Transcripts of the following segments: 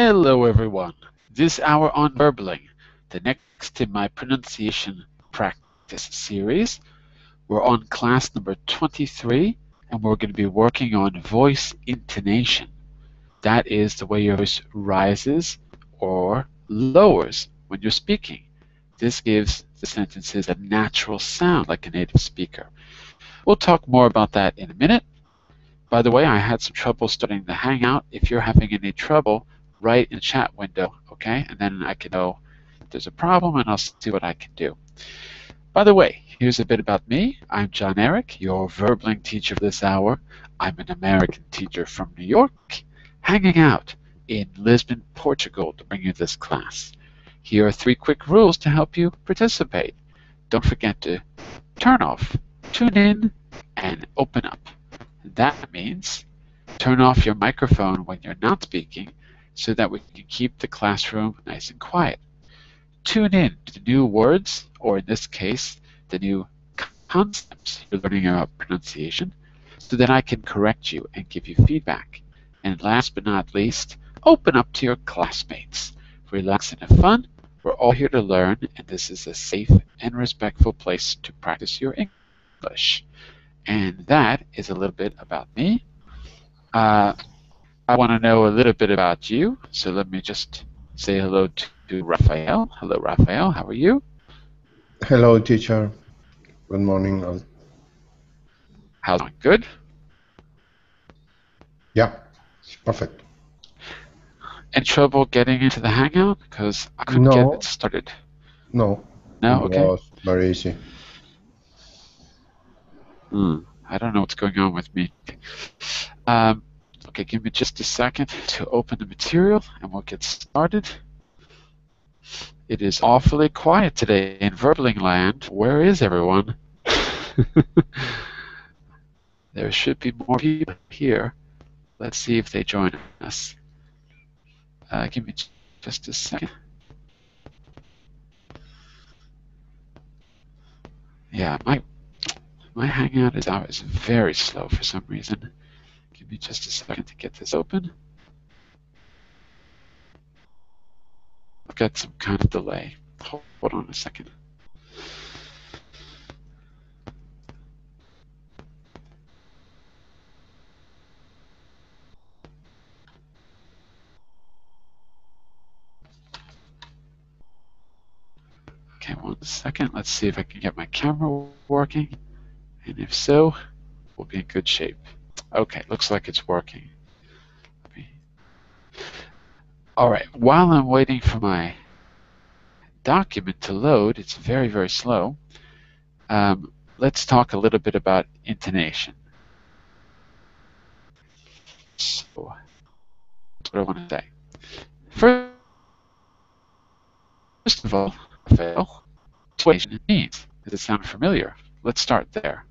Hello everyone. This hour on Verbling, the next in my pronunciation practice series. We're on class number 23 and we're going to be working on voice intonation. That is the way your voice rises or lowers when you're speaking. This gives the sentences a natural sound like a native speaker. We'll talk more about that in a minute. By the way, I had some trouble starting the Hangout. If you're having any trouble, write in the chat window, okay? And then I can know if there's a problem and I'll see what I can do. By the way, here's a bit about me. I'm John Eric, your Verbling teacher this hour. I'm an American teacher from New York, hanging out in Lisbon, Portugal to bring you this class. Here are 3 quick rules to help you participate. Don't forget to turn off, tune in, and open up. That means turn off your microphone when you're not speaking so that we can keep the classroom nice and quiet. Tune in to new words, or in this case, the new concepts you're learning about pronunciation, so that I can correct you and give you feedback. And last but not least, open up to your classmates. Relax and have fun. We're all here to learn, and this is a safe and respectful place to practice your English. And that is a little bit about me. I want to know a little bit about you, so let me just say hello to Raphael. Hello, Raphael. How are you? Hello, teacher. Good morning. How's it going? Good? Yeah, perfect. Any trouble getting into the Hangout? Because I couldn't get it started. No. No? Okay. It was very easy. I don't know what's going on with me. Okay, give me just a second to open the material and we'll get started. It is awfully quiet today in Verbling land. Where is everyone? There should be more people here. Let's see if they join us. Give me just a second. Yeah, my Hangout is always very slow for some reason. Give me just a second to get this open. I've got some kind of delay. Hold on a second. Okay, 1 second. Let's see if I can get my camera working. And if so, we'll be in good shape. Okay, looks like it's working. All right, while I'm waiting for my document to load, it's very, very slow. Let's talk a little bit about intonation. So, that's what I want to say. First of all, Phil, what it means. Does it sound familiar? Let's start there.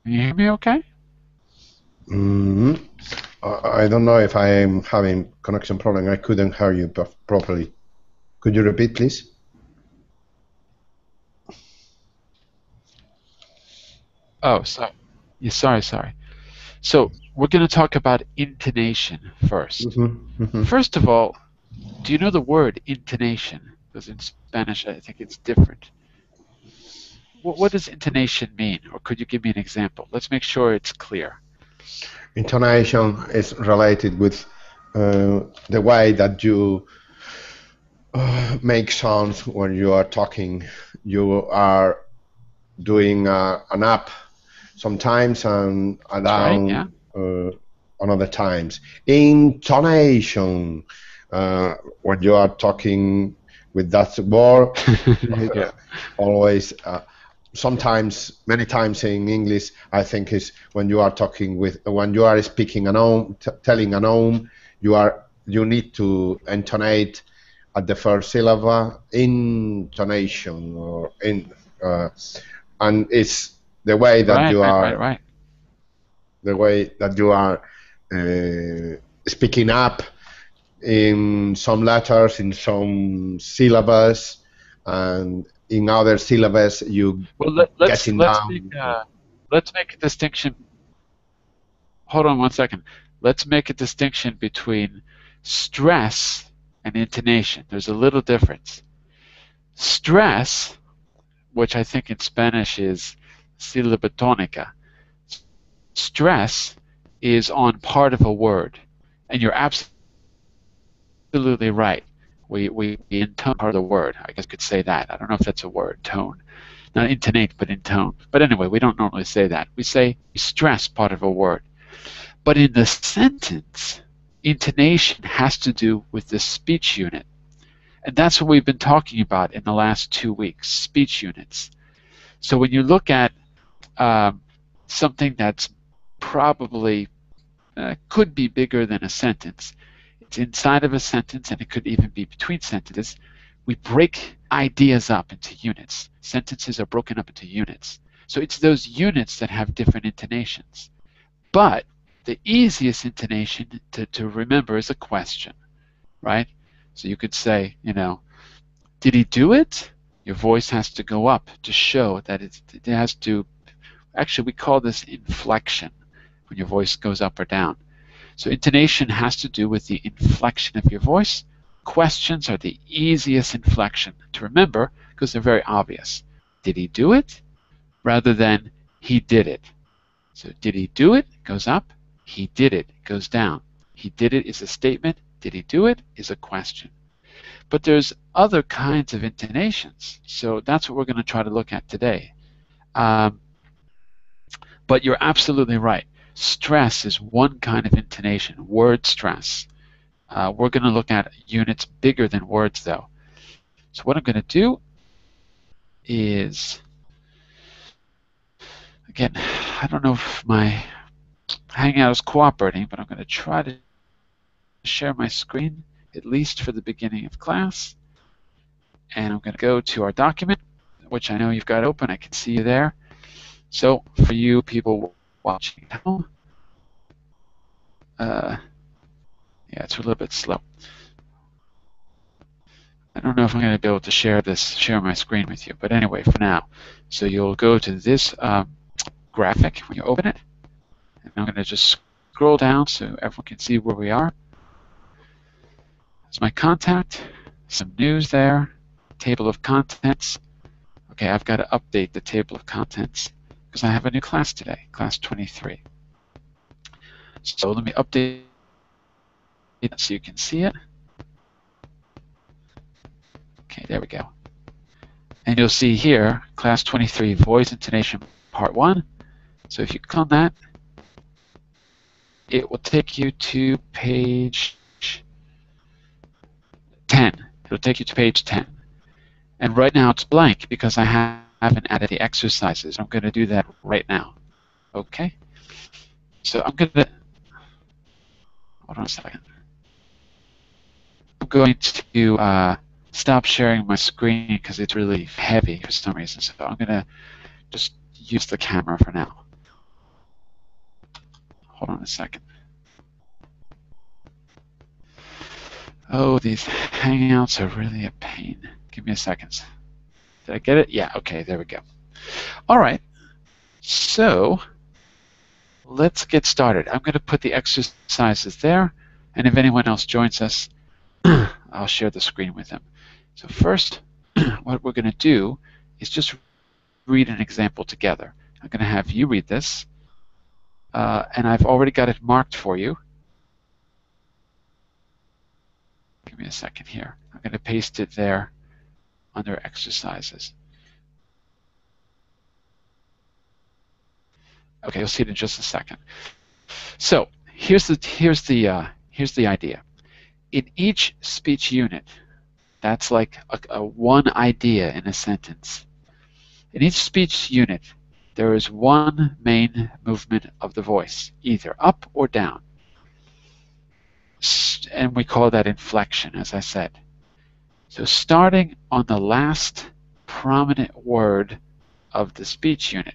Can you hear me okay? I don't know if I am having connection problem. I couldn't hear you properly. Could you repeat, please? Oh, sorry. Yeah, sorry. So we're going to talk about intonation first. First of all, do you know the word intonation? Because in Spanish, I think it's different. What does intonation mean? Or could you give me an example? Let's make sure it's clear. Intonation is related with the way that you make sounds when you are talking. You are doing an up sometimes and a down right, yeah. On other times. Intonation, when you are talking with that word, yeah. Always, sometimes, many times in English, I think is when you are talking with, when you are speaking a noun, telling a noun, you need to intonate at the first syllable, intonation, or and it's the way that you are, right. The way that you are speaking up in some letters, in some syllables, and in other syllables you Well, getting down. let's make a distinction. Hold on one second. Let's make a distinction between stress and intonation. There's a little difference. Stress, which I think in Spanish is sílaba tónica, stress is on part of a word, and you're absolutely right. We intone part of the word. I guess you could say that. I don't know if that's a word, tone. Not intonate, but intone. But anyway, we don't normally say that. We say we stress part of a word. But in the sentence, intonation has to do with the speech unit. And that's what we've been talking about in the last 2 weeks, speech units. So when you look at something that's probably could be bigger than a sentence, it's inside of a sentence and it could even be between sentences, we break ideas up into units. Sentences are broken up into units. So it's those units that have different intonations. But the easiest intonation to remember is a question, right? So you could say, did he do it? Your voice has to go up to show that it has to, actually we call this inflection, when your voice goes up or down. So intonation has to do with the inflection of your voice. Questions are the easiest inflection to remember because they're very obvious. Did he do it? Rather than he did it. So did he do it? Goes up. He did it. Goes down. He did it is a statement. Did he do it is a question. But there's other kinds of intonations. So that's what we're going to try to look at today. But you're absolutely right. Stress is one kind of intonation, word stress. We're going to look at units bigger than words, though. So what I'm going to do is, again, I don't know if my Hangout is cooperating, but I'm going to try to share my screen, at least for the beginning of class. And I'm going to go to our document, which I know you've got open. I can see you there. So for you people watching at home, yeah, it's a little bit slow. I don't know if I'm going to be able to share my screen with you, but anyway, for now. So you'll go to this graphic when you open it, and I'm going to just scroll down so everyone can see where we are. There's my contact, some news there, table of contents. Okay, I've got to update the table of contents because I have a new class today, class 23. So let me update it so you can see it. Okay, there we go. And you'll see here, class 23, voice intonation part 1. So if you click on that, it will take you to page 10. It'll take you to page 10. And right now it's blank because I haven't added the exercises. I'm going to do that right now. Okay? So I'm going to, hold on a second. I'm going to stop sharing my screen because it's really heavy for some reason. So I'm going to just use the camera for now. Hold on a second. Oh, these Hangouts are really a pain. Give me a second. Did I get it? Yeah, okay, there we go. All right, so let's get started. I'm going to put the exercises there, and if anyone else joins us, I'll share the screen with them. So first, what we're going to do is just read an example together. I'm going to have you read this, and I've already got it marked for you. Give me a second here. I'm going to paste it there under exercises. Okay, you'll see it in just a second. So here's the idea. In each speech unit, that's like a one idea in a sentence. In each speech unit, there is one main movement of the voice, either up or down. And we call that inflection, as I said. So starting on the last prominent word of the speech unit.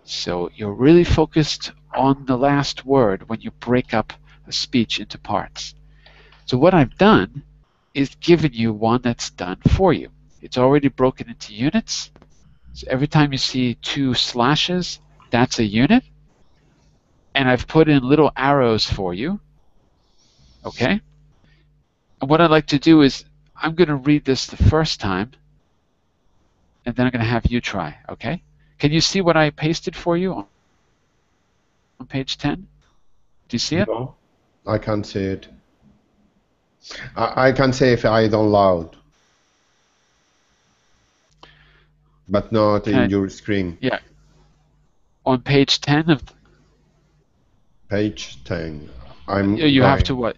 So you're really focused on the last word when you break up a speech into parts. So what I've done is given you one that's done for you. It's already broken into units. So every time you see 2 slashes, that's a unit. And I've put in little arrows for you. Okay? And what I'd like to do is I'm going to read this the first time, and then I'm going to have you try. Okay? Can you see what I pasted for you on page 10? Do you see it? No, I can't see it. I can say if I download, but not Can in I? your screen. Yeah. On page 10 of Page 10. I'm you have to going. what?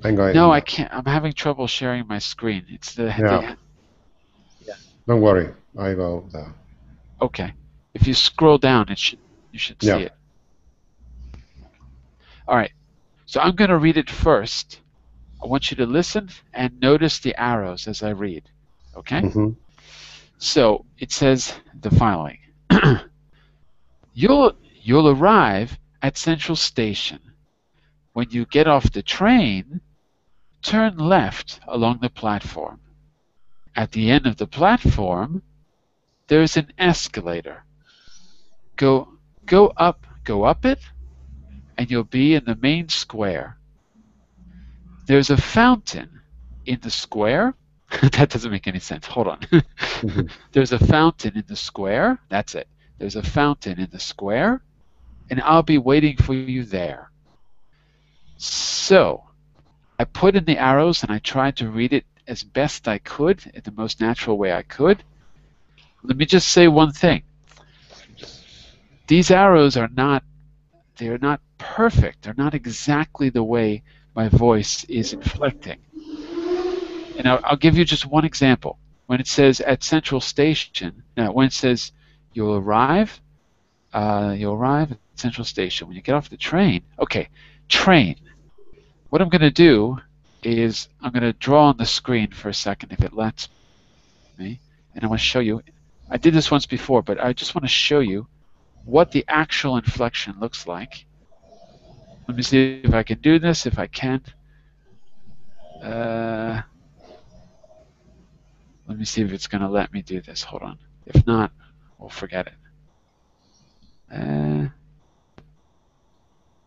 I'm going No, I now. can't. I'm having trouble sharing my screen. It's Yeah, yeah. don't worry. I go there. Okay. If you scroll down, you should see Yeah. it. All right. So I'm going to read it first. I want you to listen and notice the arrows as I read. Okay? Mm-hmm. So it says the following. You'll arrive at Central Station. When you get off the train, turn left along the platform. At the end of the platform, there's an escalator. Go up it, and you'll be in the main square. There's a fountain in the square. That doesn't make any sense. Hold on. Mm-hmm. There's a fountain in the square. That's it. There's a fountain in the square, and I'll be waiting for you there. So I put in the arrows and I tried to read it as best I could in the most natural way I could. Let me just say one thing. These arrows are not they're not perfect. They're not exactly the way my voice is inflecting. And I'll give you just one example. When it says at Central Station, now when it says you'll arrive at Central Station. When you get off the train, okay, train. What I'm going to do is I'm going to draw on the screen for a second if it lets me, and I want to show you. I did this once before, but I just want to show you what the actual inflection looks like. Let me see if I can do this. If I can, let me see if it's going to let me do this. Hold on. If not, we'll forget it.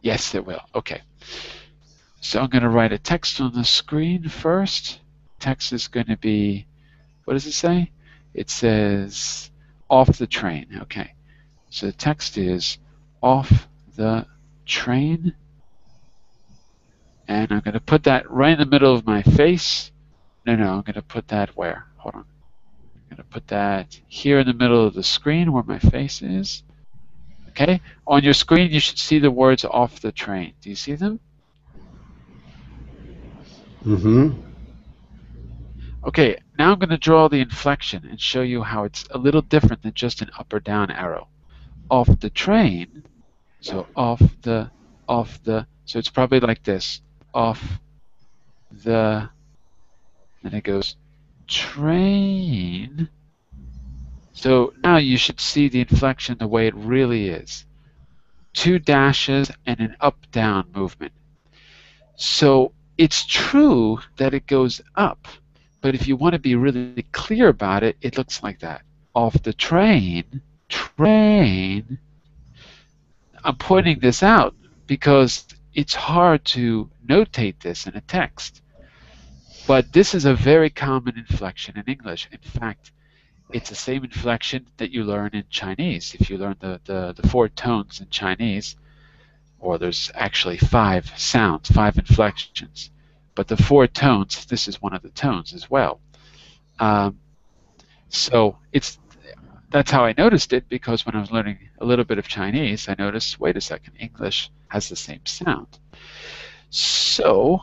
Yes, it will. Okay. So I'm going to write a text on the screen first. Text is going to be, what does it say? It says off the train. Okay. So the text is off the train. And I'm going to put that right in the middle of my face. No, I'm going to put that where? Hold on. I'm going to put that here in the middle of the screen where my face is. Okay. On your screen, you should see the words off the train. Do you see them? Mm-hmm. Okay, now I'm going to draw the inflection and show you how it's a little different than just an up or down arrow. Off the train, so so it's probably like this. Off the, then it goes train. So now you should see the inflection the way it really is. 2 dashes and an up-down movement. So it's true that it goes up, but if you want to be really clear about it, it looks like that. Off the train, I'm pointing this out because it's hard to notate this in a text. But this is a very common inflection in English. In fact, it's the same inflection that you learn in Chinese. If you learn the 4 tones in Chinese, or there's actually 5 sounds, 5 inflections. But the 4 tones, this is one of the tones as well. So that's how I noticed it, because when I was learning a little bit of Chinese, I noticed, wait a second, English has the same sound. So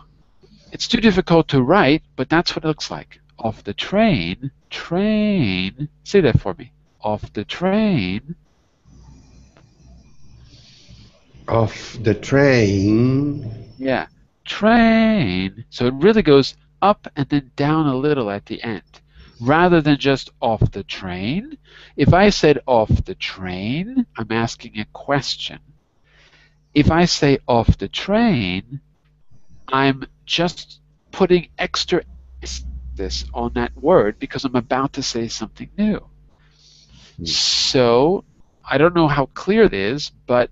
it's too difficult to write, but that's what it looks like. Off the train, say that for me. Off the train. Off the train. Yeah, train. So it really goes up and then down a little at the end. Rather than just off the train, if I said off the train, I'm asking a question. If I say off the train, I'm just putting extra S practice on that word because I'm about to say something new. Mm. So I don't know how clear it is, but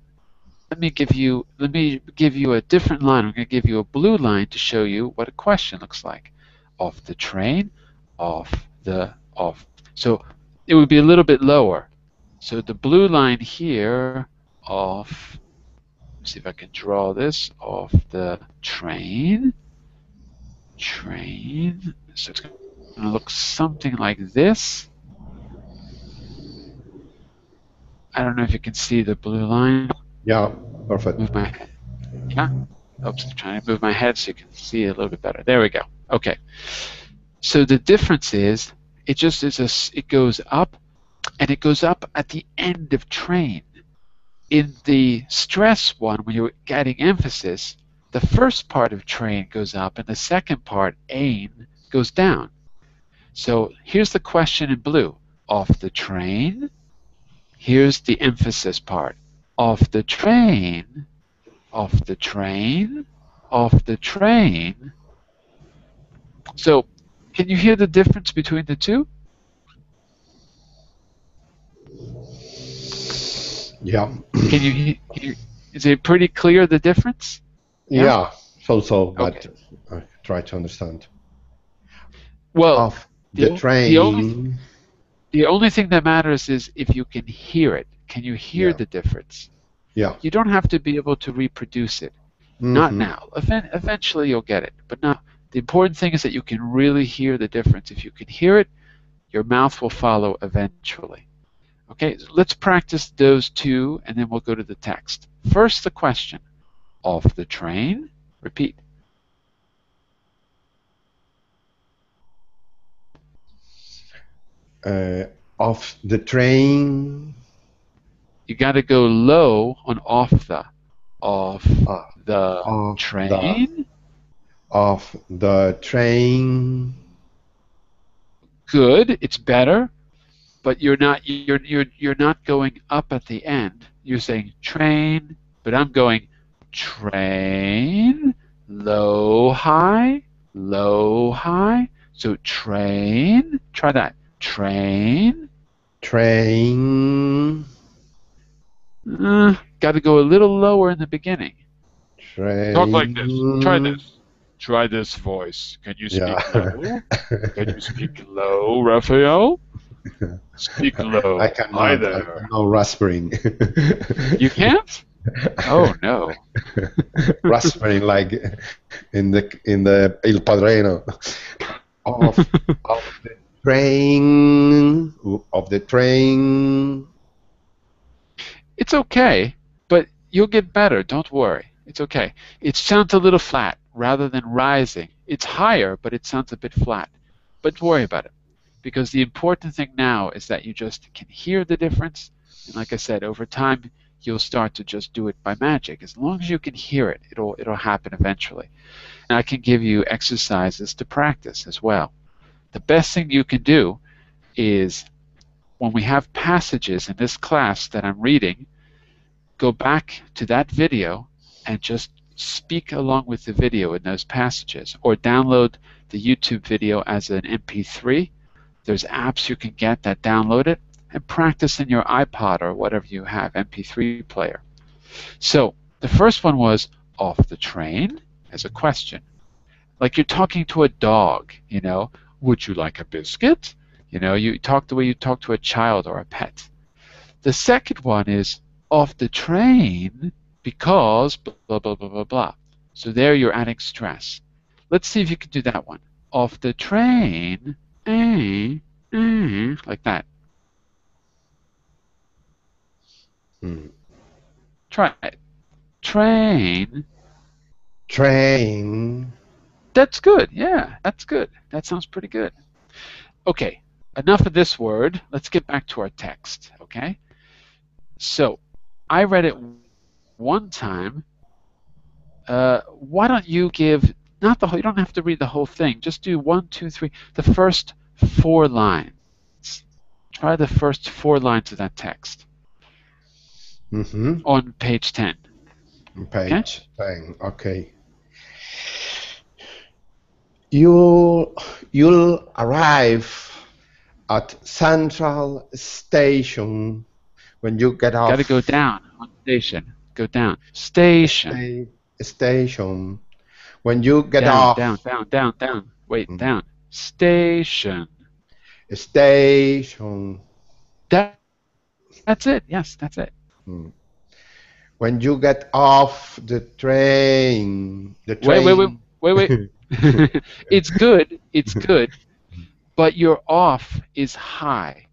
let me give you a different line. I'm going to give you a blue line to show you what a question looks like. Off the train, off. So it would be a little bit lower. So the blue line here, off. Let's see if I can draw this. Off the train. So it's going to look something like this. I don't know if you can see the blue line. Yeah, perfect. Move my head. Yeah. Oops, I'm trying to move my head so you can see it a little bit better. There we go. Okay. So the difference is it goes up, and it goes up at the end of train. In the stress one, when you're adding emphasis, the first part of train goes up and the second part, ain, goes down. So here's the question in blue. Off the train. Here's the emphasis part. Off the train. Off the train. Off the train. So can you hear the difference between the two? Yeah. Can you hear? Is it pretty clear, the difference? Yeah? Yeah, so, but Okay. I try to understand. Well, Of the the, the only train. the only thing that matters is if you can hear it. Can you hear Yeah, the difference? yeah. You don't have to be able to reproduce it. Not Mm-hmm. now. Eventually you'll get it, but now the important thing is that you can really hear the difference. If you can hear it, your mouth will follow eventually. Okay, so let's practice those two, and then we'll go to the text. First, the question. Off the train. Repeat. Uh, of the train. You got to go low on off the. Off Uh, the of the train. of the train. Good. It's better, but you're not going up at the end. You're saying train, but I'm going train, low, high, low, high. So train. Try that. Train. Train. Got to go a little lower in the beginning. Talk like this. Try Train. this. Try this voice. Can you Yeah. speak low? Can you speak low, Raphael? Speak I low. Hi cannot. I there. cannot raspberry. You can't? Oh no. Raspberry like in the Il Padrino of the train of the train. It's okay, but you'll get better. Don't worry. It's okay. It sounds a little flat rather than rising. It's higher, but it sounds a bit flat. But don't worry about it, because the important thing now is that you just can hear the difference. And like I said, over time, you'll start to just do it by magic. As long as you can hear it, it'll happen eventually. And I can give you exercises to practice as well. The best thing you can do is when we have passages in this class that I'm reading, go back to that video and just speak along with the video in those passages, or download the YouTube video as an MP3. There's apps you can get that download it, and practice in your iPod or whatever you have, MP3 player. So the first one was off the train as a question. Like you're talking to a dog, would you like a biscuit? You talk the way you talk to a child or a pet. The second one is off the train because blah, blah, blah, blah, blah. So there you're adding stress. Let's see if you can do that one. Off the train, like that. Hmm. Try it. Train. Train. That's good. Yeah, that's good. That sounds pretty good. Okay, enough of this word. Let's get back to our text, okay? So I read it one time. Why don't you give, not the whole, you don't have to read the whole thing. Just do 1, 2, 3, the first 4 lines. Try the first 4 lines of that text Mm-hmm. on page 10. Okay? Page 10. Okay. You you'll arrive at Central Station when you get Got to go off down on station. Go down. Station. sta- station. When you get Down, down, off down, down, down. Wait, mm, down. Station. station. That's it. Yes, that's it. Mm. When you get off the Wait, wait, wait, train. wait, wait. It's good. It's good. But your off is high.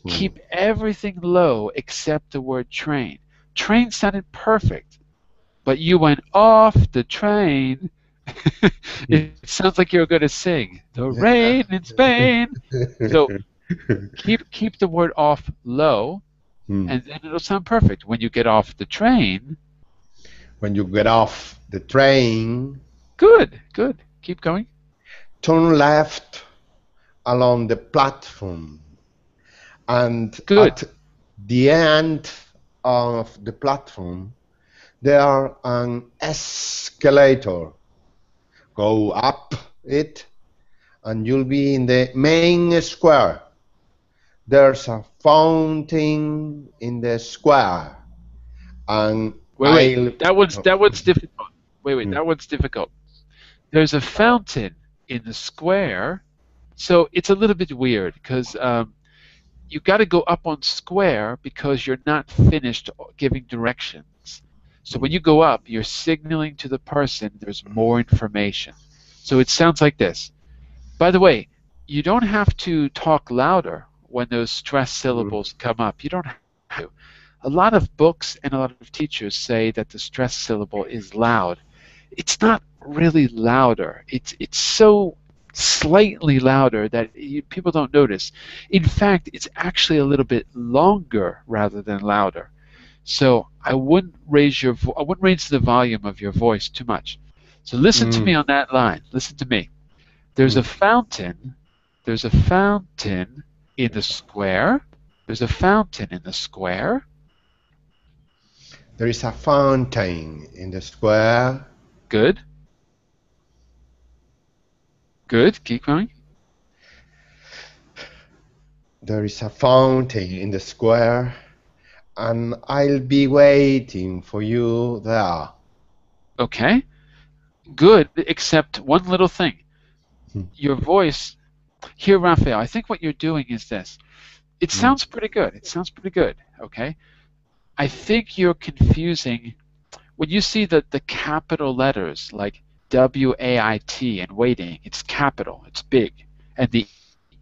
Mm, Keep everything low except the word train. Train sounded perfect, but you went off the train. It sounds like you're going to sing the rain in Spain. So keep the word off low, mm. and then it'll sound perfect. When you get off the train, When you get off the train, good, good. Keep going. turn left along the platform, and Good. at the end of the platform, there are an escalator. Go up it, and you'll be in the main square. There's a fountain in the square, and Wait. I'll. That one's difficult. Wait. Mm, That one's difficult. There's a fountain in the square, so it's a little bit weird because you got to go up on square because you're not finished giving directions. So when mm, you go up, you're signaling to the person there's more information. So it sounds like this. By the way, you don't have to talk louder when those stress mm, syllables come up. You don't have to. A lot of books and a lot of teachers say that the stress syllable is loud. It's not really louder. It's so slightly louder that people don't notice. In fact, it's actually a little bit longer rather than louder. So I wouldn't raise the volume of your voice too much. So listen to mm, me on that line. Listen to me. There's a mm. fountain. There's a fountain in the square. There's a fountain in the square. There is a fountain in the square. Good. Good. Keep going. There is a fountain in the square, and I'll be waiting for you there. Okay. Good, except one little thing. Hmm, Your voice here, Raphael, I think what you're doing is this. It hmm, sounds pretty good. It sounds pretty good. Okay. I think you're confusing when you see the capital letters like WAIT and waiting, it's capital, it's big, and the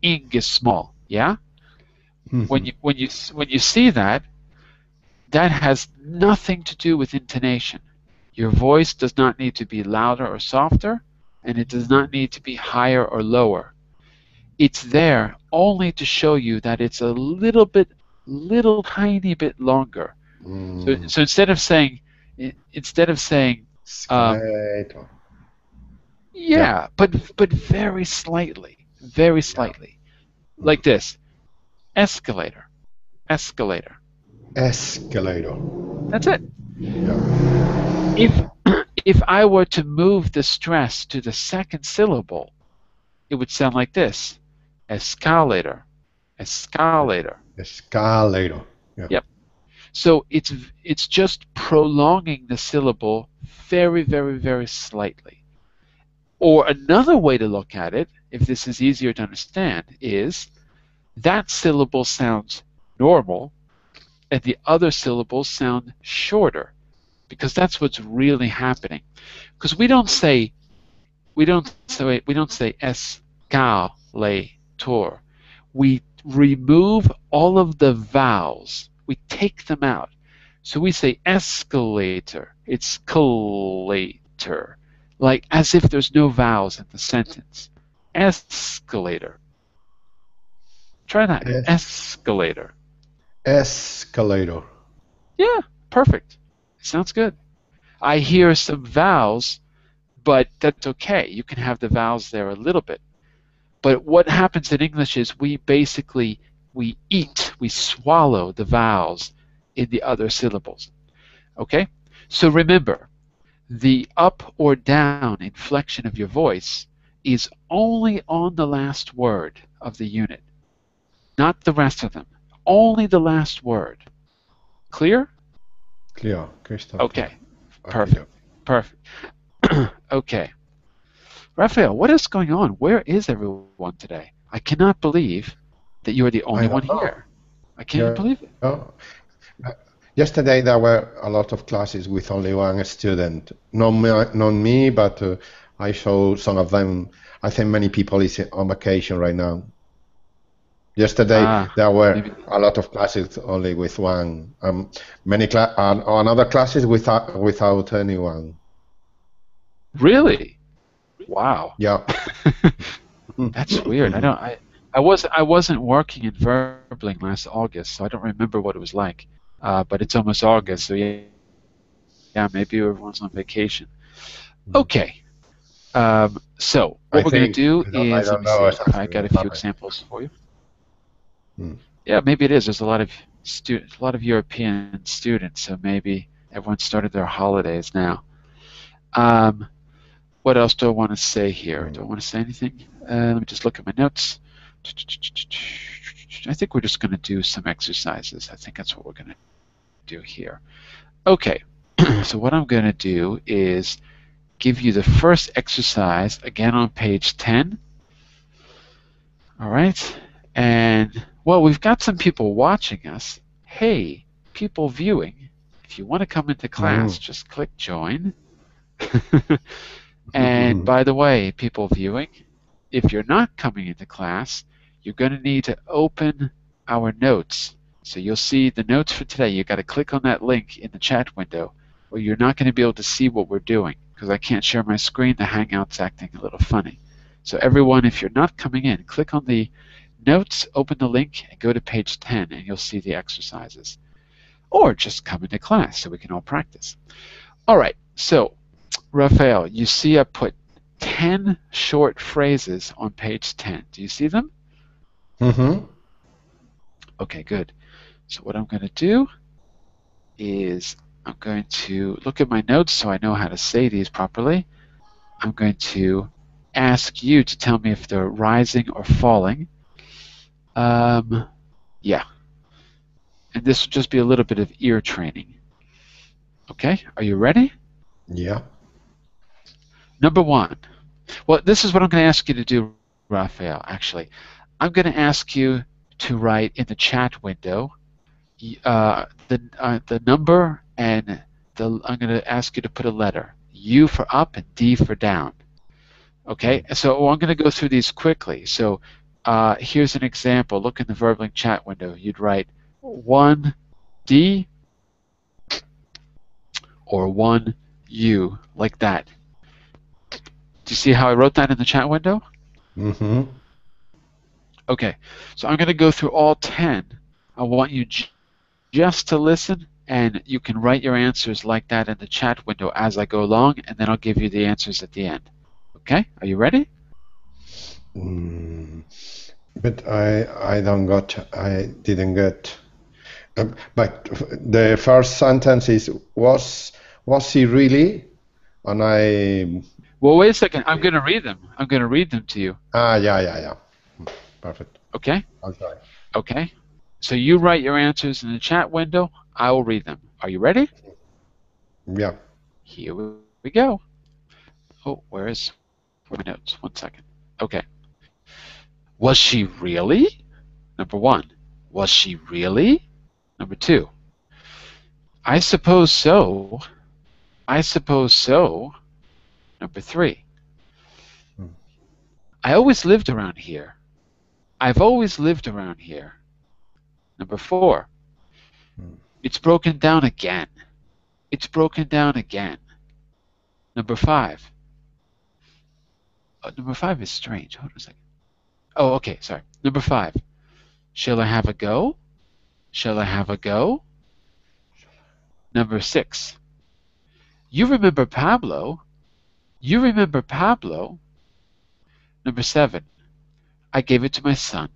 ing is small. Yeah? hmm, hmm. When you see that, that has nothing to do with intonation. Your voice does not need to be louder or softer, and it does not need to be higher or lower. It's there only to show you that it's a little tiny bit longer. So, Mm. so instead of saying, um, Escalator. Yeah, yeah, but very yeah. slightly, Mm. like this: escalator, escalator. Escalator. That's it. Yeah. If if I were to move the stress to the second syllable, it would sound like this: escalator, escalator. Escalator. Yeah. Yep. So it's just prolonging the syllable very slightly. Or another way to look at it, if this is easier to understand, is that syllable sounds normal and the other syllables sound shorter because that's what's really happening. Because we don't say escalator. We remove all of the vowels. We take them out. So we say escalator. It's escalator, like as if there's no vowels in the sentence. Escalator. Try that. Es- Escalator. Escalator. Yeah, perfect. Sounds good. I hear some vowels, but that's okay. You can have the vowels there a little bit. But what happens in English is we swallow the vowels in the other syllables. Okay? So remember, the up or down inflection of your voice is only on the last word of the unit, not the rest of them. Only the last word. Clear? Clear, crystal clear. Okay, Okay, perfect, okay. perfect. Okay. Raphael, what is going on? Where is everyone today? I cannot believe that you are the only I one don't know. here. I can't Yeah. believe it. Yesterday there were a lot of classes with only one student. Not me, but I saw some of them. I think many people is on vacation right now. Yesterday Ah, there were maybe. a lot of classes only with one. Another classes without anyone. Really? Wow. Yeah. That's weird. I wasn't working in Verbling last August, so I don't remember what it was like. But it's almost August, so yeah, maybe everyone's on vacation. Okay. So what we're gonna do I think is, let me I see. don't know I got a exactly few what happened. examples for you. Hmm. Yeah, maybe it is. There's a lot of European students, so maybe everyone started their holidays now. Um, what else do I want to say here? Do I Hmm. want to say anything? Let me just look at my notes. I think we're just going to do some exercises. I think that's what we're going to do here. Okay, so what I'm going to do is give you the first exercise again on page 10. All right. And, well, we've got some people watching us. Hey, people viewing, if you want to come into Hmm. class, just click join. And by the way, people viewing, if you're not coming into class, you're going to need to open our notes. So you'll see the notes for today. You've got to click on that link in the chat window, or you're not going to be able to see what we're doing because I can't share my screen. The Hangout's acting a little funny. So everyone, if you're not coming in, click on the notes, open the link, and go to page 10, and you'll see the exercises. Or just come into class so we can all practice. All right, so Raphael, you see I put 10 short phrases on page 10. Do you see them? Hmm. Okay, good. So what I'm going to do is I'm going to look at my notes so I know how to say these properly. I'm going to ask you to tell me if they're rising or falling. Yeah, and this will just be a little bit of ear training. Okay, are you ready? Yeah. Number one. Well, this is what I'm going to ask you to do, Raphael, actually. I'm going to ask you to write in the chat window the number and I'm going to ask you to put a letter. U for up and D for down. Okay, so I'm going to go through these quickly. So here's an example. Look in the Verbling chat window. You'd write 1D or 1U, like that. Do you see how I wrote that in the chat window? Hmm. Okay, so I'm going to go through all 10. I want you just to listen, and you can write your answers like that in the chat window as I go along, and then I'll give you the answers at the end. Okay, are you ready? Mm. But I didn't get. But the first sentence is was he really? And I Well, wait a second. I'm going to read them. I'm going to read them to you. yeah. Perfect. Okay? I'll try. Okay. So you write your answers in the chat window. I will read them. Are you ready? Yeah. Here we go. Oh, where are my notes? One second. Okay. Was she really? Number one. Was she really? Number two. I suppose so. I suppose so. Number three. Mm. I always lived around here. I've always lived around here. Number four. Mm. It's broken down again. It's broken down again. Number five. Number five is strange. Hold on a second. Oh, okay, sorry. Number five. Shall I have a go? Shall I have a go? Number six. You remember Pablo? You remember Pablo? Number seven. I gave it to my son.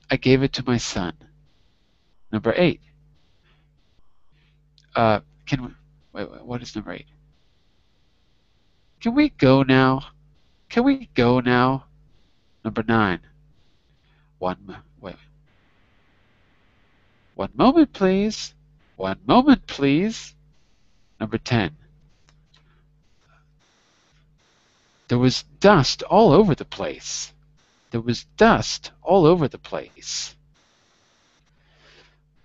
I gave it to my son. Number eight. Can we, wait, what is number eight? Can we go now? Can we go now? Number 9. Wait. 1 moment, please. 1 moment, please. Number 10. There was dust all over the place. There was dust all over the place.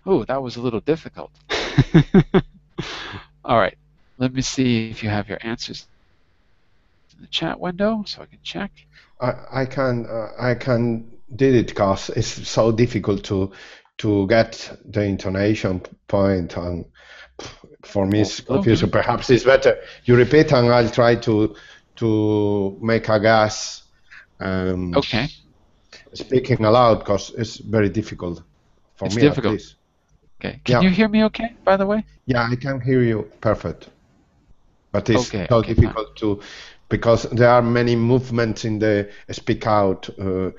Oh, that was a little difficult. All right. Let me see if you have your answers in the chat window so I can check. I can did it because it's so difficult to get the intonation point, and for me it's Well, give confusing. me. Perhaps it's better you repeat and I'll try to make a guess. Okay. Speaking aloud because it's very difficult for It's me at difficult. least. Okay. Can Yeah, you hear me okay, by the way? yeah, I can hear you perfect, but it's Okay, so okay, fine. difficult to because there are many movements in the speak out, and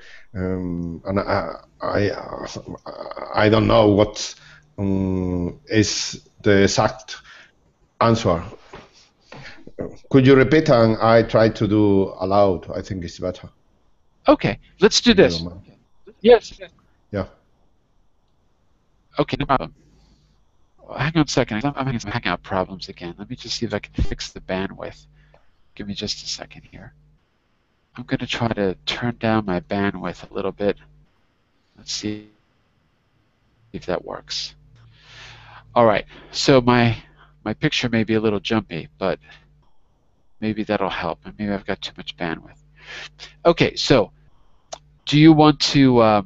I don't know what is the exact answer. Could you repeat and I try to do aloud? I think it's better Okay, let's do if you don't this. mind. Yes. Yeah. Okay, no problem. Hang on a second. I'm having some Hangout problems again. Let me just see if I can fix the bandwidth. Give me just a second here. I'm going to try to turn down my bandwidth a little bit. Let's see if that works. All right, so my picture may be a little jumpy, but maybe that'll help. And maybe I've got too much bandwidth. Okay, so do you want to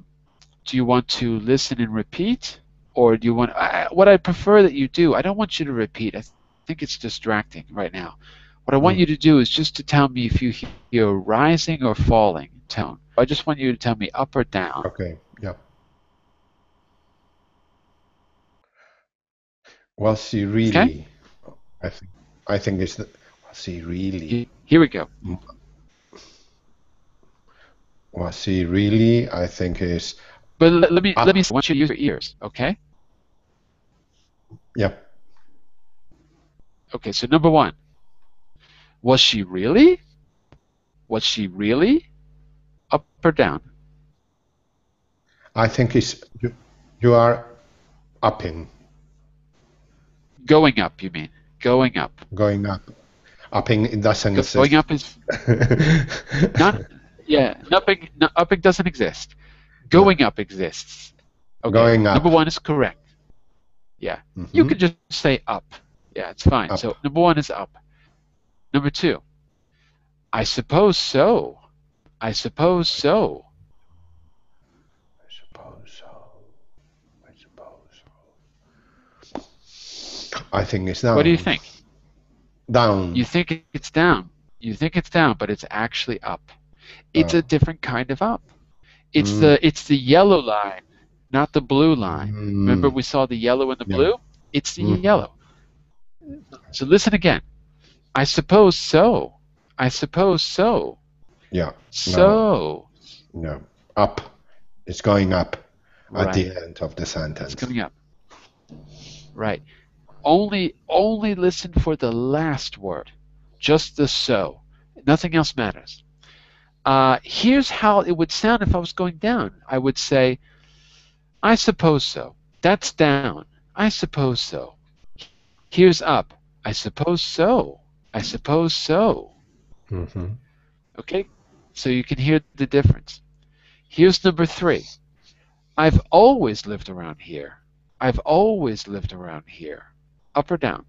listen and repeat, or do you want? What I prefer that you do, I don't want you to repeat. I think it's distracting right now. What I want you to do is just to tell me if you hear rising or falling tone. I just want you to tell me up or down. Okay. Yeah. Was he Okay? really? I think I think it's the, was he really? Here we go. Was he really? I think is But let me. up. I want you to use your ears. Okay? Yeah. Okay. So number 1, was she really? Was she really up or down? I think it's you are upping, Going up. You mean going up? going up. Upping it doesn't Going exist. up is not. Yeah. Upping doesn't exist. Yeah. Going up exists. Okay. Going Number up. 1 is correct. Yeah. You Hmm. could just say up. Yeah, it's fine. Up. So number 1 is up. Number 2, I suppose so. I suppose so. I suppose so. I suppose so. I think it's What do you down. think? Down. You think it's down. You think it's down, but it's actually up. It's a Down. different kind of up. It's Mm. the yellow line, not the blue line. Remember Mm. we saw the yellow and the Yeah. blue? It's the Hmm. yellow. So listen again. I suppose so. I suppose so. Yeah. No. So. No. Up. It's going up at Right. the end of the It's sentence. coming up. Right. Only listen for the last word. Just the so. Nothing else matters. Here's how it would sound if I was going down. I would say, I suppose so. That's down. I suppose so. Here's up. I suppose so. I suppose so. Hmm. Okay? So you can hear the difference. Here's number 3. I've always lived around here. I've always lived around here. Up or down?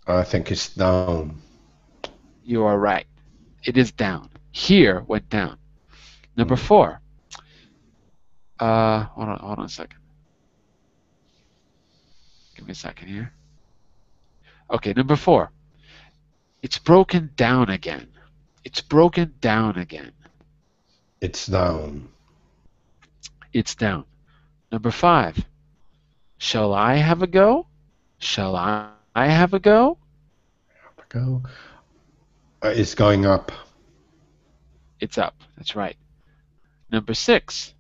I think it's down. You are right. It is down. Here went down. Number Mm. 4. Hold on a second. Give me a second here. Okay, number 4. It's broken down again. It's broken down again. It's down. It's down. Number 5. Shall I have a go? Shall I have a go? Go. It's going up. It's up. That's right. Number 6.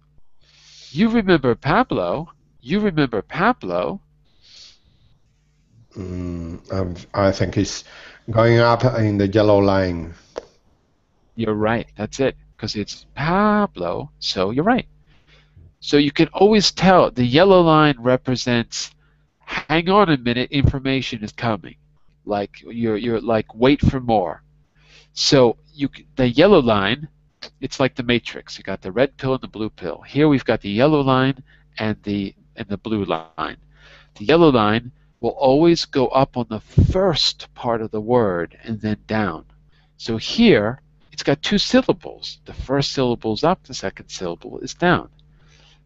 You remember Pablo? You remember Pablo? I think it's Going up in the yellow line. You're right. That's it. Because it's Pablo, so you're right. So you can always tell the yellow line represents hang on a minute, information is coming. Like you're like wait for more. So the yellow line, it's like the matrix. You got the red pill and the blue pill. Here we've got the yellow line and the blue line. The yellow line will always go up on the first part of the word and then down. So here it's got two syllables. The first syllable is up, the second syllable is down.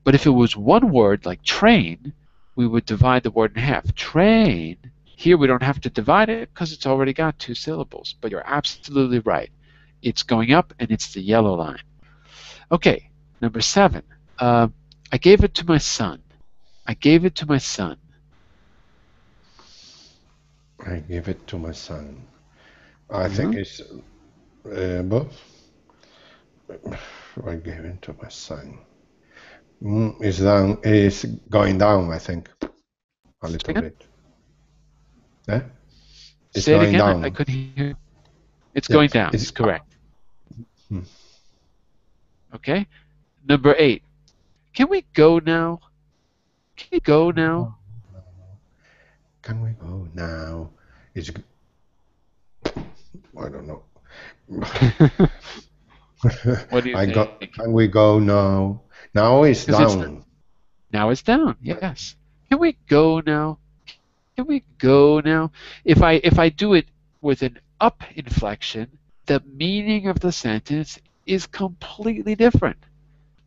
But if it was one word like train, we would divide the word in half. Train. Here we don't have to divide it because it's already got two syllables. But you're absolutely right. It's going up and it's the yellow line. Okay, number 7. I gave it to my son. I gave it to my son. I give it to my son. I think Mhm. it's both. I gave it to my son. It's down. It's going down. I think a Say little again? bit. Eh? It's Say it going again. I down. couldn't hear. It's Yeah. going down. It's It's correct. hmm. Okay. Number 8. Can we go now? Can we go now? Can we go now? It's I don't know. What do you I got. think? Can we go now? Now it's Because it's down. now it's down. Yes. Can we go now? Can we go now? If I do it with an up inflection, the meaning of the sentence is completely different.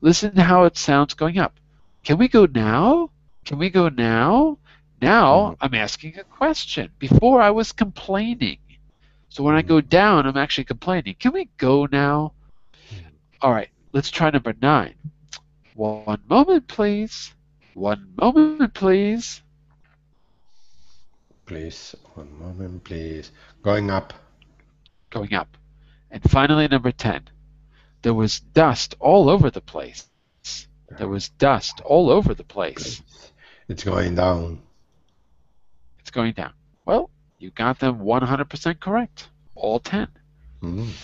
Listen to how it sounds going up. Can we go now? Can we go now? Mm, Now I'm asking a question. Before I was complaining. So when I mm, go down, I'm actually complaining. Can we go now? mm. All right, let's try number 9. One moment, please. One moment, please. Please, one moment, please. Going up. Going up. And finally, number 10. There was dust all over the place. There was dust all over the place. Please. It's going down. It's going down. Well, you got them 100% correct. All 10. Mm.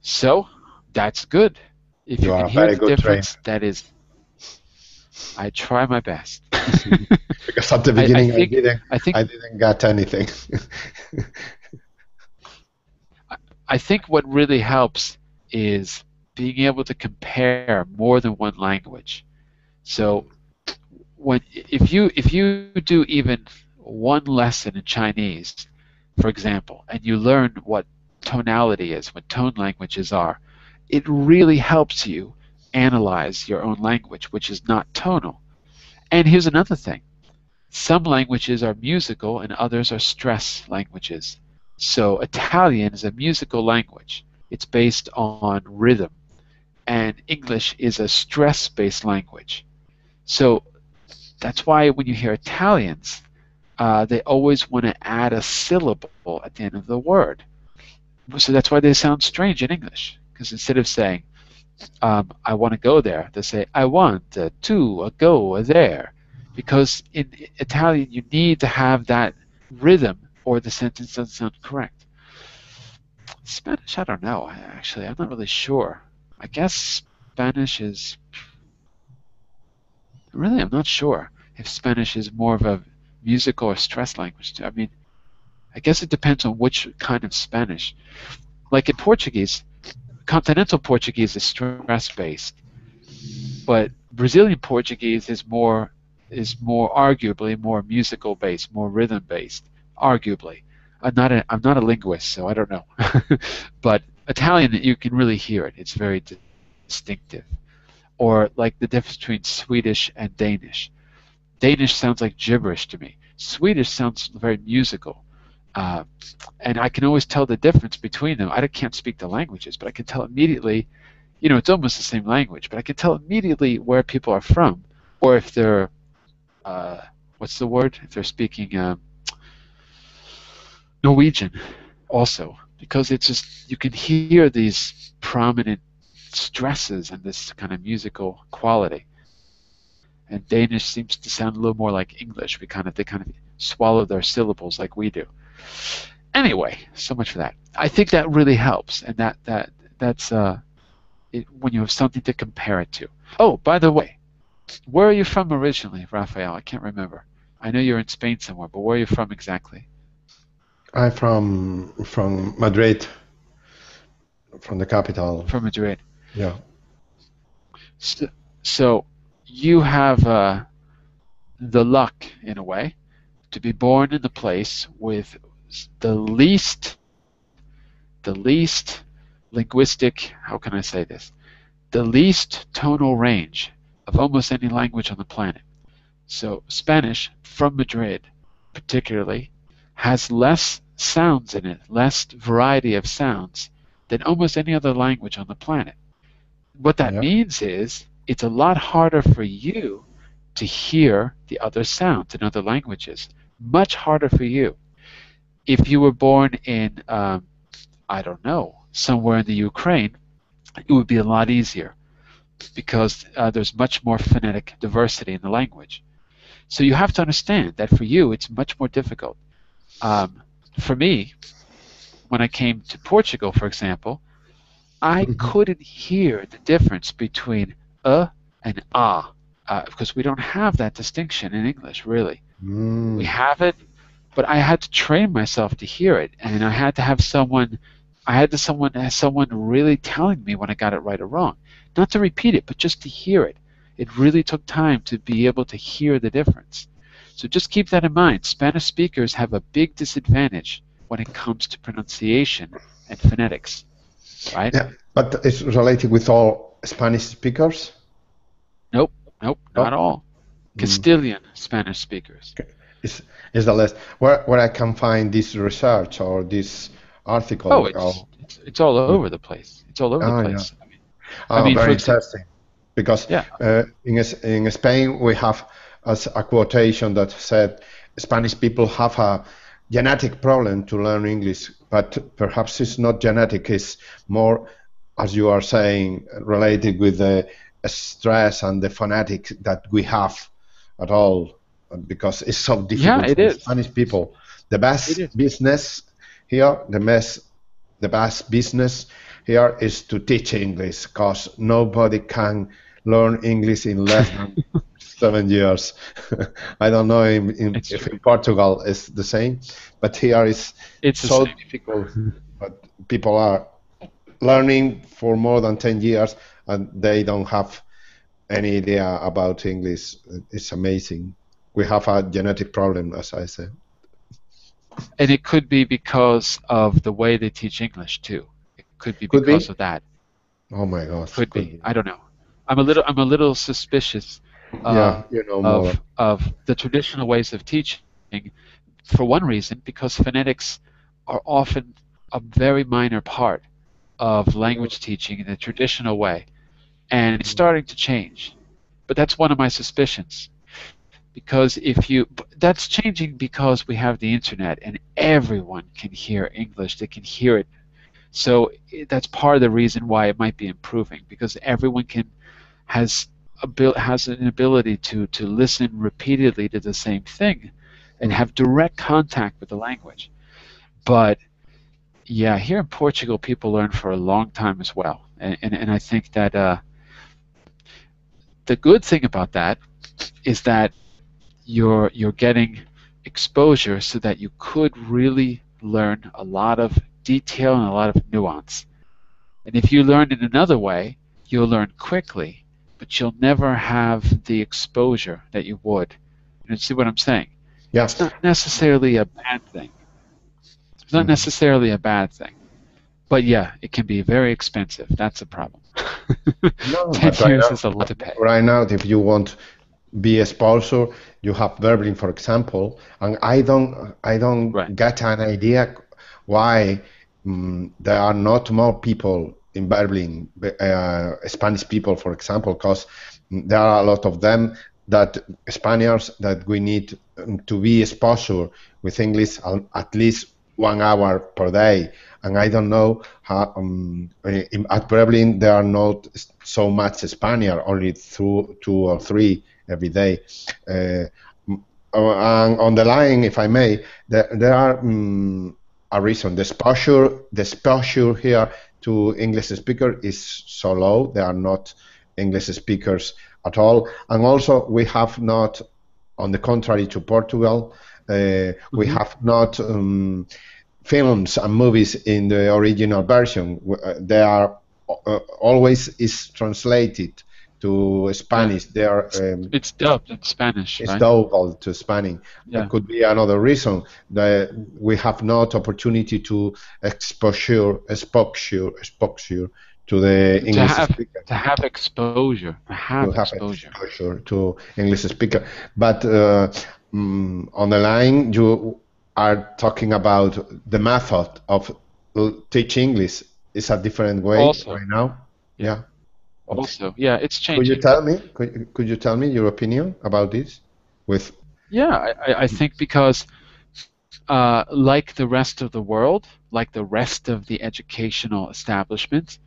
So, that's good. If You you are can a hear very the good trainer. difference, that is, I try my best. Because at the I beginning think I I think didn't get anything. I think what really helps is being able to compare more than one language. So if you do even one lesson in Chinese, for example, and you learn what tonality is, what tone languages are, it really helps you analyze your own language, which is not tonal. And here's another thing. Some languages are musical and others are stress languages. So Italian is a musical language. It's based on rhythm, and English is a stress-based language. So that's why when you hear Italians, they always want to add a syllable at the end of the word. So that's why they sound strange in English. Because instead of saying, I want to go there, they say, I want to go there. Because in Italian, you need to have that rhythm or the sentence doesn't sound correct. Spanish, I don't know. Actually, I'm not really sure. I guess Spanish is really, I'm not sure if Spanish is more of a musical or stress language. I mean, I guess it depends on which kind of Spanish. Like in Portuguese, continental Portuguese is stress based, but Brazilian Portuguese is more arguably more musical based, more rhythm based, arguably. I'm not a linguist, so I don't know. But Italian, you can really hear it. It's very distinctive. Or like the difference between Swedish and Danish. Danish sounds like gibberish to me. Swedish sounds very musical. Uh, and I can always tell the difference between them. I can't speak the languages, but I can tell immediately. It's almost the same language, but I can tell immediately where people are from, or if they're uh, what's the word? If they're speaking Norwegian, also, because it's just you can hear these prominent stresses and this kind of musical quality. And Danish seems to sound a little more like English. They kind of swallow their syllables like we do. Anyway, so much for that. I think that really helps, and that's when you have something to compare it to. Oh, by the way, where are you from originally, Raphael? I can't remember. I know you're in Spain somewhere, but where are you from exactly? I'm from Madrid, from the capital. From Madrid. Yeah. So, so you have the luck, in a way, to be born in the place with the least linguistic, how can I say this? The least tonal range of almost any language on the planet. So Spanish from Madrid, particularly, has less sounds in it, less variety of sounds than almost any other language on the planet. What that Yeah. means is it's a lot harder for you to hear the other sounds in other languages. Much harder for you. If you were born in, I don't know, somewhere in the Ukraine, it would be a lot easier because there's much more phonetic diversity in the language. So you have to understand that for you, it's much more difficult. For me, when I came to Portugal, for example, I couldn't hear the difference between and because we don't have that distinction in English, really. We Mm. have it, but I had to train myself to hear it, and I had to have someone really telling me when I got it right or wrong. Not to repeat it, but just to hear it. It really took time to be able to hear the difference. So just keep that in mind. Spanish speakers have a big disadvantage when it comes to pronunciation and phonetics, right? Yeah, but it's related with all Spanish speakers? Nope, nope, not No. all. Mm. Castilian Spanish speakers. Is is the list where I can find this research or this Oh, article? it's all over the place. It's all over the Oh, yeah. place. I mean, for Very example, interesting. Because yeah, in Spain we have as a quotation that said Spanish people have a genetic problem to learn English, but perhaps it's not genetic, it's more, as you are saying, related with the stress and the phonetic that we have at all, because it's so yeah, difficult it for is. Spanish people. The It best is. business here, the best business here is to teach English, because nobody can learn English in less than 7 years. I don't know It's if true. in Portugal it's the same, but here it's It's the so same. difficult. But people are learning for more than 10 years and they don't have any idea about English. It's amazing. We have a genetic problem, as I said. And it could be because of the way they teach English too. It could be Could because be. of that. Oh my gosh, Could could be. be. I don't know. I'm a little suspicious Yeah, you know more. of the traditional ways of teaching for one reason, because phonetics are often a very minor part of Mm, language teaching in the traditional way, and it's starting to change. But that's one of my suspicions. Because that's changing because we have the internet and everyone can hear English. They can hear it. So that's part of the reason why it might be improving, because everyone has has an ability to listen repeatedly to the same thing and mm. have direct contact with the language. But yeah, here in Portugal, people learn for a long time as well, and I think that the good thing about that is that you're getting exposure so that you could really learn a lot of detail and a lot of nuance. And if you learn in another way, you'll learn quickly, but you'll never have the exposure that you would. You see what I'm saying? Yeah. It's not necessarily a bad thing. It's not Mhm. necessarily a bad thing. But yeah, it can be very expensive. That's a problem. No, 10 but years is a lot to pay. right now, if you want be a sponsor, you have Berlin, for example, and I don't Right. get an idea why there are not more people in Berlin, Spanish people, for example, because there are a lot of them that Spaniards that we need to be exposure with English at least 1 hour per day. And I don't know how at Berlin there are not so much Spaniard, only two or three every day. And on the line, if I may, there are a reason. The exposure here to English speaker is so low. There are not English speakers at all, and also we have not, on the contrary to Portugal, we Hmm. have not films and movies in the original version. They are always is translated to Yeah, Spanish. They are it's dubbed in Spanish, is right? double to Spanish. That Yeah, could be another reason that we have not opportunity to exposure to the to English have speaker, to have exposure, to to have have exposure. exposure to English speaker. But on the line, you are talking about the method of teach English is a different way Also, right now. yeah, Yeah. also, yeah, it's Could you changing. tell me? Could you tell me your opinion about this? With Yeah, I think because like the rest of the world, like the rest of the educational establishment,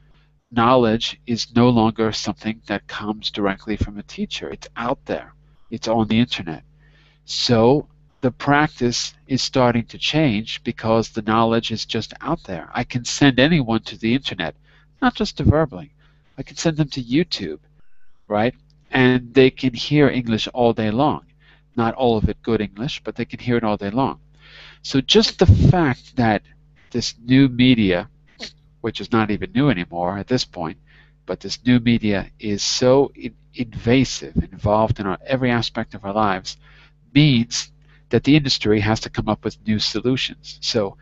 knowledge is no longer something that comes directly from a teacher. It's out there. It's on the internet. So the practice is starting to change because the knowledge is just out there. I can send anyone to the internet, not just to Verbling. I can send them to YouTube, right? And they can hear English all day long. Not all of it good English, but they can hear it all day long. So just the fact that this new media, which is not even new anymore at this point, but this new media is so invasive, involved in every aspect of our lives, means that the industry has to come up with new solutions. So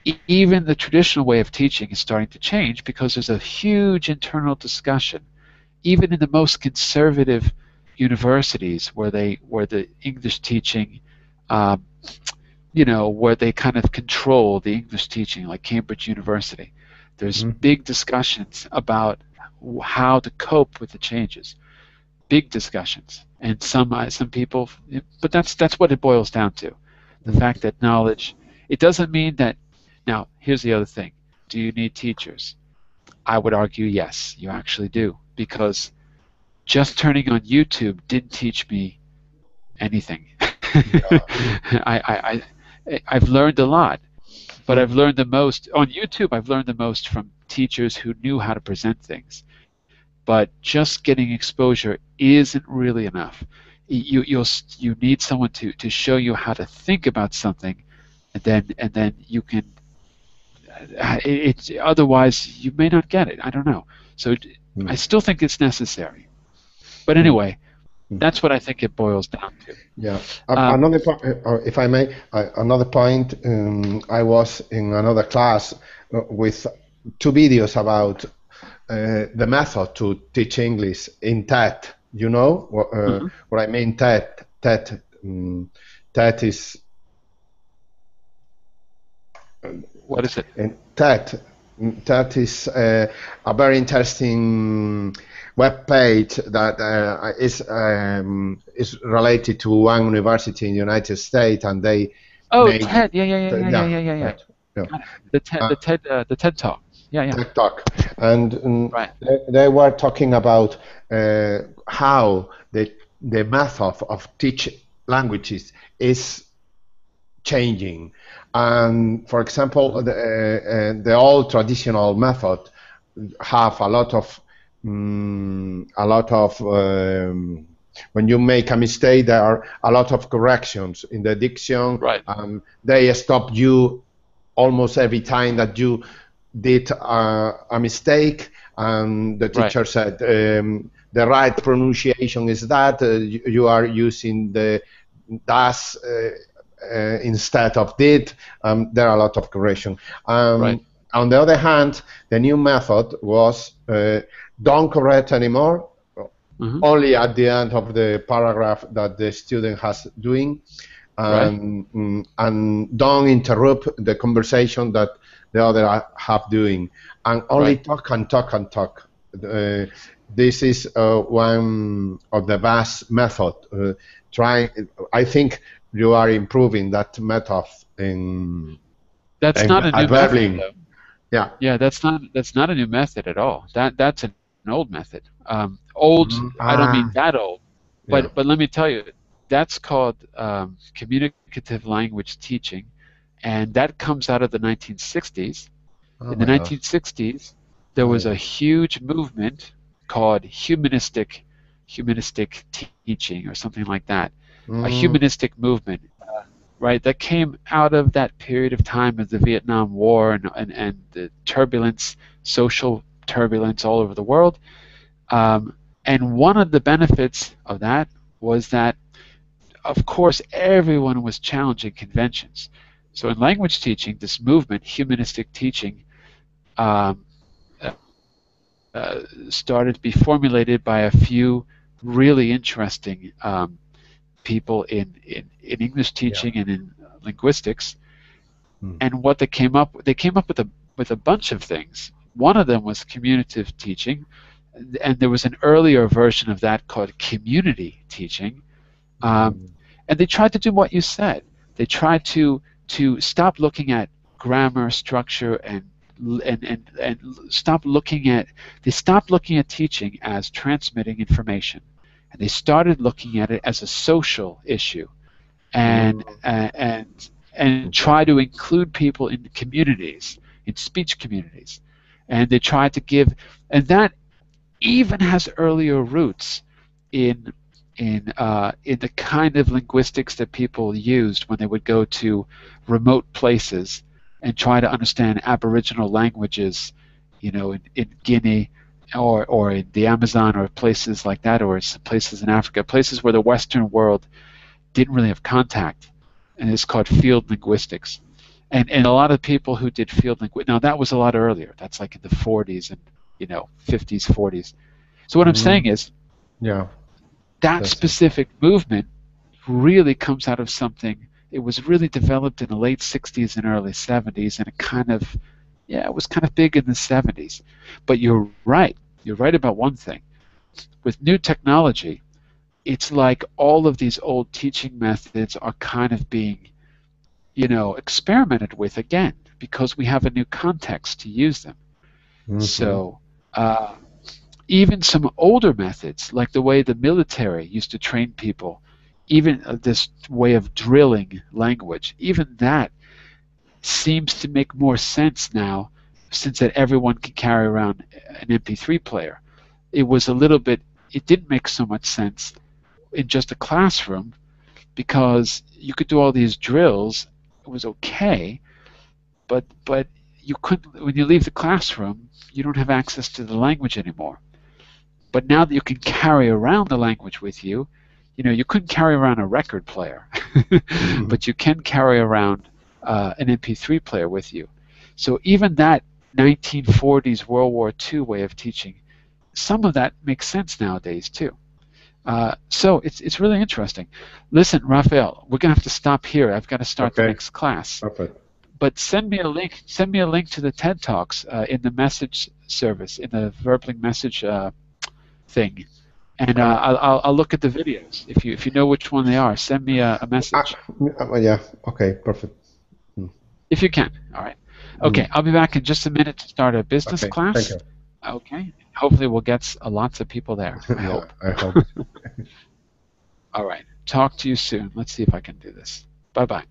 even the traditional way of teaching is starting to change because there's a huge internal discussion. Even in the most conservative universities where the English teaching um, where they kind of control the English teaching, like Cambridge University. There's Mhm. big discussions about how to cope with the changes. Big discussions, and some people, but that's what it boils down to. The fact that knowledge. It doesn't mean that. Now, here's the other thing. Do you need teachers? I would argue yes, you actually do, because just turning on YouTube didn't teach me anything. I've learned a lot, but I've Mhm. learned the most on YouTube. I've learned the most from teachers who knew how to present things. But just getting exposure isn't really enough. You need someone to show you how to think about something, and then you can. It's otherwise you may not get it. I don't know. So I still think it's necessary. But Mhm. anyway, that's what I think it boils down to. Yeah. Um, Another point, if I may, another point. I was in another class with two videos about the method to teach English in TED. You know mhm. what I mean? TED. TED. TED is What is it? and that is a very interesting web page that is related to one university in the United States, and they Oh, make TED. Yeah, yeah, yeah, yeah, yeah, yeah, yeah, yeah, yeah. yeah. Got it. The TED, Uh, the TED Talk. Yeah, yeah. TED Talk, and Right, they were talking about how the method of teach languages is changing. And for example, uh the old traditional method have a lot of when you make a mistake, there are a lot of corrections in the diction. right, They stop you almost every time that you did a mistake, and the right, teacher said the right pronunciation is that you are using the das instead of did. There are a lot of correction. right. On the other hand, the new method was don't correct anymore, Hmm. only at the end of the paragraph that the student has doing, Right, and don't interrupt the conversation that the other have doing, and only right. talk and talk and talk. Uh, this is one of the best method. Trying, I think you are improving that method That's not a at new method, Berlin. though. Yeah. Yeah, that's not a new method at all. That's an old method. Old. Mhm. I don't mean that old, Yeah. but let me tell you, that's called communicative language teaching, and that comes out of the 1960s. Oh In the my gosh. 1960s, there Oh was yeah. a huge movement called humanistic teaching or something like that, a Mm, humanistic movement, right? That came out of that period of time of the Vietnam War and the turbulence, social turbulence all over the world. Um, and one of the benefits of that was that, of course, everyone was challenging conventions. So in language teaching, this movement, humanistic teaching, um, started to be formulated by a few really interesting people in English yeah. teaching and in linguistics. Mm, And what they came up with a bunch of things. One of them was communicative teaching, and there was an earlier version of that called community teaching. Um, mm, and they tried to do what you said. They tried to stop looking at grammar, structure, and stop looking at they stopped looking at teaching as transmitting information, and they started looking at it as a social issue, mm, and and try interesting. to include people in communities, in speech communities, and they tried to give, and that even has earlier roots in in the kind of linguistics that people used when they would go to remote places and try to understand Aboriginal languages, in Guinea or in the Amazon or places like that, or places in Africa, places where the Western world didn't really have contact, and it's called field linguistics. And a lot of people who did field linguistics, now that was a lot earlier. That's like in the 40s and 50s, 40s. So what I'm saying Mm, is yeah. that Interesting. specific movement really comes out of something. It was really developed in the late 60s and early 70s, and it was kind of big in the 70s. But you're right. You're right about one thing. With new technology, it's like all of these old teaching methods are kind of being, experimented with again because we have a new context to use them. Hmm. So, uh, even some older methods, like the way the military used to train people, even this way of drilling language, even that seems to make more sense now since that everyone can carry around an MP3 player. It didn't make so much sense in just a classroom because you could do all these drills. It was okay, but you couldn't, when you leave the classroom, you don't have access to the language anymore. But now that you can carry around the language with you, you couldn't carry around a record player, Hmm. but you can carry around an MP3 player with you. So even that 1940s World War II way of teaching, some of that makes sense nowadays too. So it's really interesting. Listen, Raphael, we're gonna have to stop here. I've got to start the Okay. next class. Perfect. But send me a link. Send me a link to the TED Talks in the message service, in the Verbling message thing, and Uh, I'll look at the videos. If you know which one they are, send me a uh, message yeah. Okay. Perfect. Mm, if you can. All right. Okay, mm, I'll be back in just a minute to start a business okay. Thank class. you. Okay. Hopefully we'll get lots of people there. I Yeah. hope. I hope. All right. Talk to you soon. Let's see if I can do this. Bye bye.